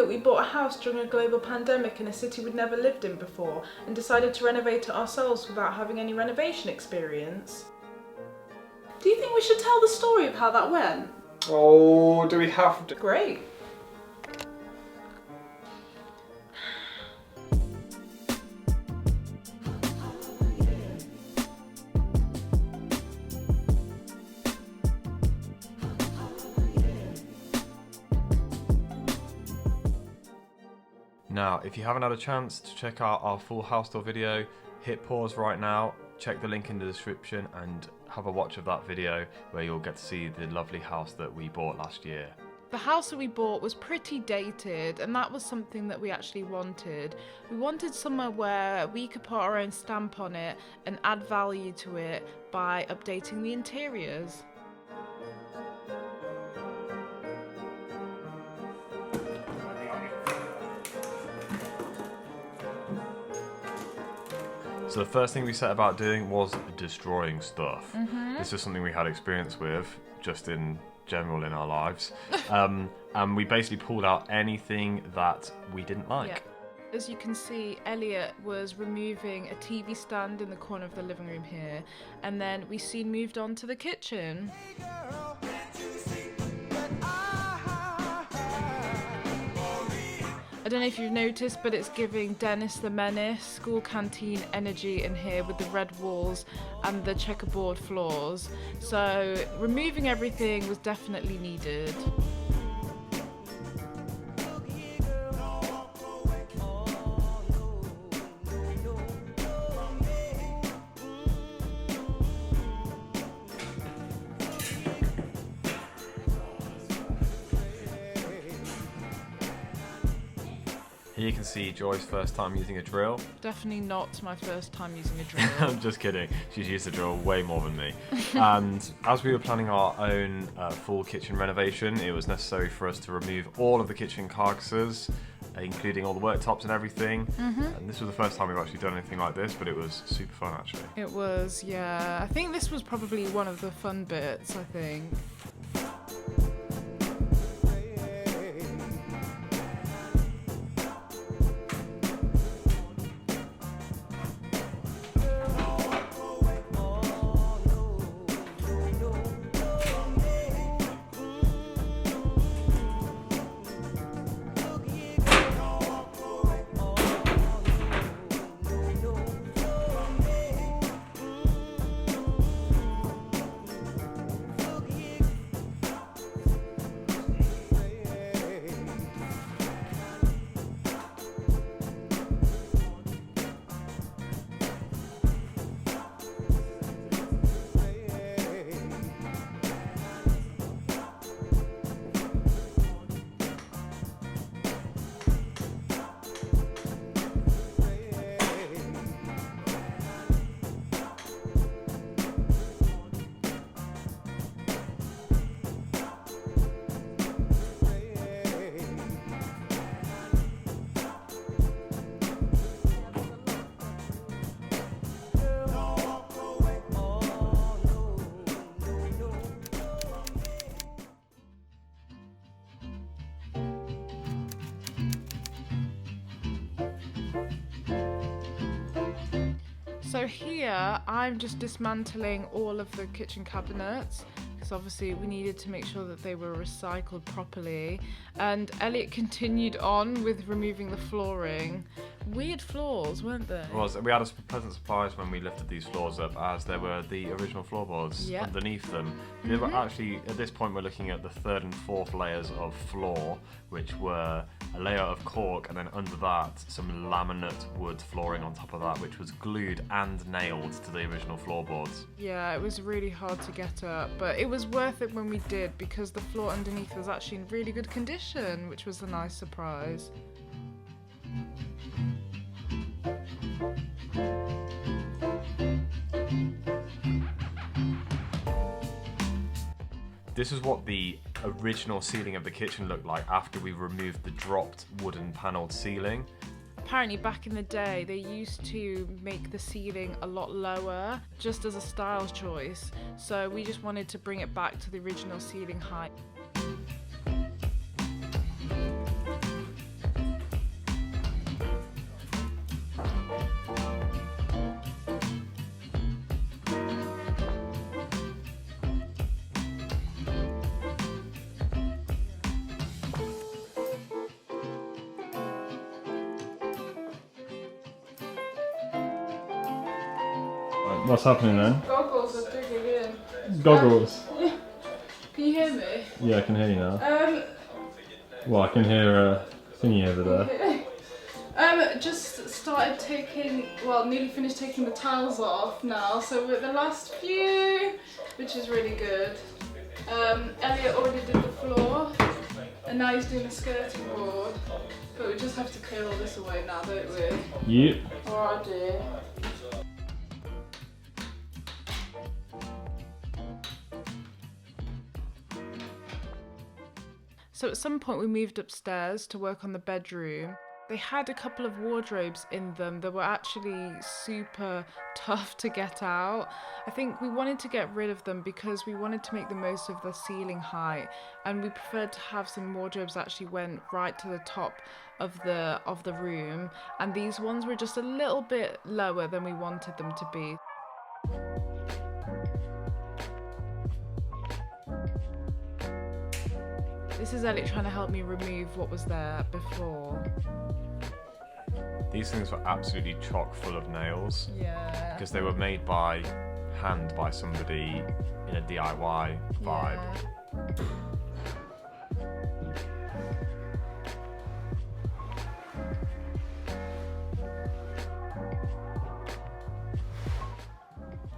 that we bought a house during a global pandemic in a city we'd never lived in before and decided to renovate it ourselves without having any renovation experience. Do you think we should tell the story of how that went? Oh, do we have to? Great. Now, if you haven't had a chance to check out our full house tour video, hit pause right now, check the link in the description and have a watch of that video where you'll get to see the lovely house that we bought last year. The house that we bought was pretty dated, and that was something that we actually wanted. We wanted somewhere where we could put our own stamp on it and add value to it by updating the interiors. So the first thing we set about doing was destroying stuff. This is something we had experience with just in general in our lives. And we basically pulled out anything that we didn't like. Yeah. As you can see, Elliot was removing a TV stand in the corner of the living room here, and then we soon moved on to the kitchen. I don't know if you've noticed, but it's giving Dennis the Menace school canteen energy in here with the red walls and the checkerboard floors. So removing everything was definitely needed. Here you can see Joy's first time using a drill. Definitely not my first time using a drill. I'm just kidding. She's used the drill way more than me. And as we were planning our own full kitchen renovation, it was necessary for us to remove all of the kitchen carcasses, including all the worktops and everything. And this was the first time we've actually done anything like this, but it was super fun actually. It was, yeah. I think this was probably one of the fun bits, I think. So here, I'm just dismantling all of the kitchen cabinets because obviously we needed to make sure that they were recycled properly. And Elliot continued on with removing the flooring. Weird floors, weren't they? It was. We had a pleasant surprise when we lifted these floors up, as there were the original floorboards underneath them. They were actually, at this point, we're looking at the third and fourth layers of floor, which were a layer of cork, and then under that, some laminate wood flooring on top of that, which was glued and nailed to the original floorboards. Yeah, it was really hard to get up, but it was worth it when we did because the floor underneath was actually in really good condition, which was a nice surprise. This is what the original ceiling of the kitchen looked like after we removed the dropped wooden panelled ceiling. Apparently back in the day they used to make the ceiling a lot lower just as a style choice, so we just wanted to bring it back to the original ceiling height. What's happening then? Goggles are digging in. Goggles. Can you hear me? Yeah, I can hear you now. Well, I can hear a thingy over there. Just started taking, well, nearly finished taking the tiles off now, so we're at the last few, which is really good. Elliot already did the floor, and now he's doing the skirting board, but we just have to clear all this away now, don't we? Yep. Alright, dear. So at some point we moved upstairs to work on the bedroom. They had a couple of wardrobes in them that were actually super tough to get out. I think we wanted to get rid of them because we wanted to make the most of the ceiling height, and we preferred to have some wardrobes that actually went right to the top of the room, and these ones were just a little bit lower than we wanted them to be. This is Elliot trying to help me remove what was there before. These things were absolutely chock full of nails. Yeah. Because they were made by hand by somebody in a DIY vibe. Yeah.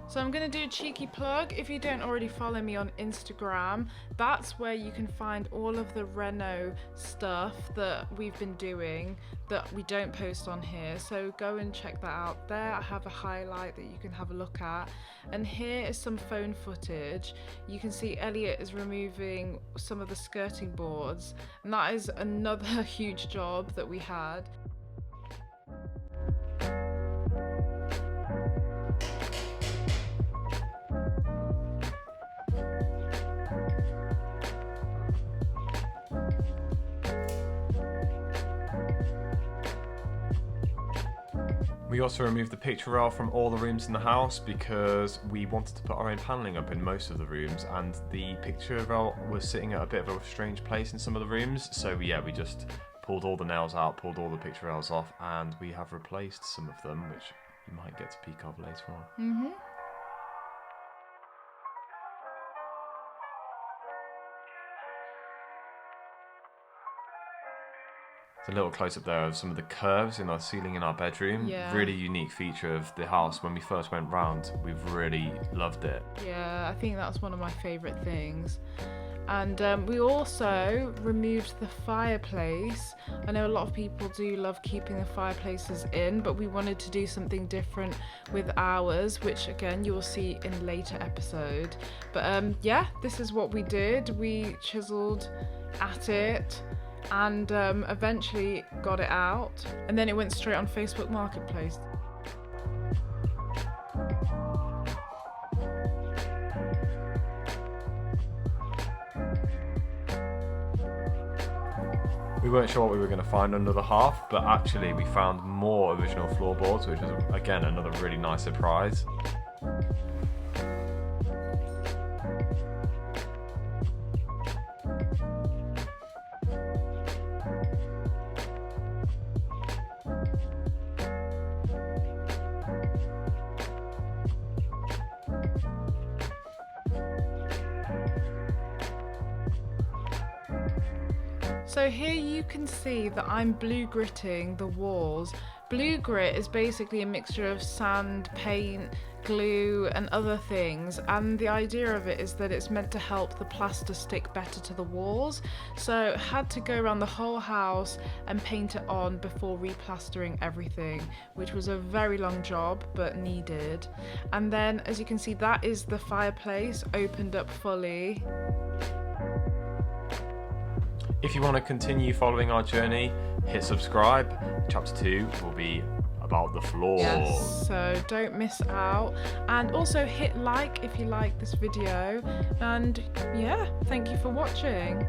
So I'm going to do a cheeky plug. If you don't already follow me on Instagram, that's where you can find all of the reno stuff that we've been doing that we don't post on here. So go and check that out. There I have a highlight that you can have a look at. And here is some phone footage. You can see Elliot is removing some of the skirting boards. And that is another huge job that we had. We also removed the picture rail from all the rooms in the house because we wanted to put our own panelling up in most of the rooms, and the picture rail was sitting at a bit of a strange place in some of the rooms. So yeah, we just pulled all the nails out, pulled all the picture rails off, and we have replaced some of them, which you might get to peek of later on. Mm-hmm. It's a little close up there of some of the curves in our ceiling in our bedroom. Yeah. Really unique feature of the house. When we first went round, we've really loved it. Yeah, I think that's one of my favourite things. And we also removed the fireplace. I know a lot of people do love keeping the fireplaces in, but we wanted to do something different with ours, which again you will see in a later episode. But yeah, this is what we did. We chiselled at it and eventually got it out, and then it went straight on Facebook Marketplace. We weren't sure what we were going to find under the half, but actually we found more original floorboards, which was again another really nice surprise. So here you can see that I'm blue gritting the walls. Blue grit is basically a mixture of sand, paint, glue and other things, and the idea of it is that it's meant to help the plaster stick better to the walls. So had to go around the whole house and paint it on before replastering everything, which was a very long job but needed. And then as you can see, that is the fireplace opened up fully. If you want to continue following our journey, hit subscribe. Chapter 2 will be about the floor. Yes, so don't miss out. And also hit like if you like this video. And yeah, thank you for watching.